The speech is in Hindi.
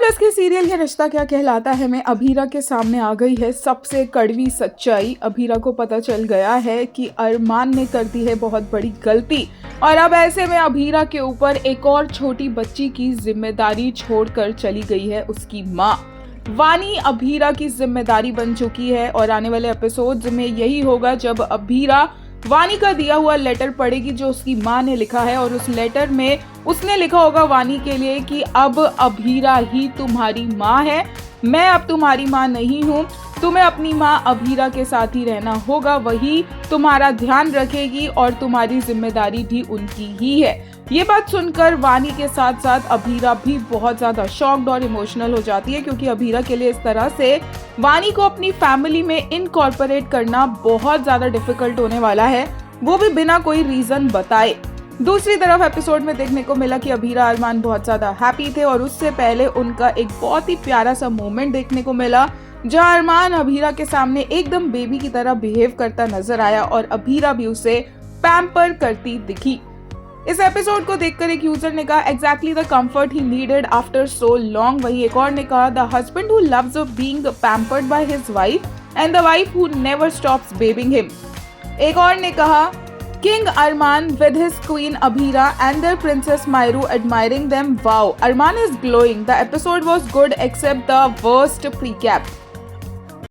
एक्ट्रेस के सीरियल ये रिश्ता क्या कहलाता है में अभीरा के सामने आ गई है सबसे कड़वी सच्चाई। अभीरा को पता चल गया है कि अरमान ने कर दी है बहुत बड़ी गलती और अब ऐसे में अभीरा के ऊपर एक और छोटी बच्ची की जिम्मेदारी छोड़कर चली गई है उसकी माँ। वानी अभीरा की जिम्मेदारी बन चुकी है और आने वाले एपिसोड्स में यही होगा जब अभीरा वानी का दिया हुआ लेटर पढ़ेगी जो उसकी माँ ने लिखा है और उस लेटर में उसने लिखा होगा वानी के लिए कि अब अभीरा ही तुम्हारी माँ है, मैं अब तुम्हारी माँ नहीं हूँ, तुम्हें अपनी माँ अभीरा के साथ ही रहना होगा, वही तुम्हारा ध्यान रखेगी और तुम्हारी जिम्मेदारी भी उनकी ही है। ये बात सुनकर वानी के साथ साथ अभीरा भी बहुत ज्यादा शॉक्ड और इमोशनल हो जाती है क्योंकि अभीरा के लिए इस तरह से वानी को अपनी फैमिली में इनकॉर्पोरेट करना बहुत ज्यादा डिफिकल्ट होने वाला है, वो भी बिना कोई रीजन बताए। दूसरी तरफ एपिसोड में देखने को मिला कि अभीरा अरमान बहुत ज्यादा हैप्पी थे और उससे पहले उनका एक बहुत ही प्यारा सा मोमेंट देखने को मिला जहां अरमान अभीरा के सामने एकदम बेबी की तरह बिहेव करता नजर आया और अभीरा भी उसे पैम्पर करती दिखी। इस एपिसोड को देखकर एक यूजर ने कहा exactly the comfort he needed after so long. वहीं एक और ने कहा the husband who loves being pampered by his wife and the wife who never stops babying him. एक और ने कहा king Armaan with his queen Abhira and their princess Mairu admiring them, wow Armaan is glowing, the episode was good except the worst precap.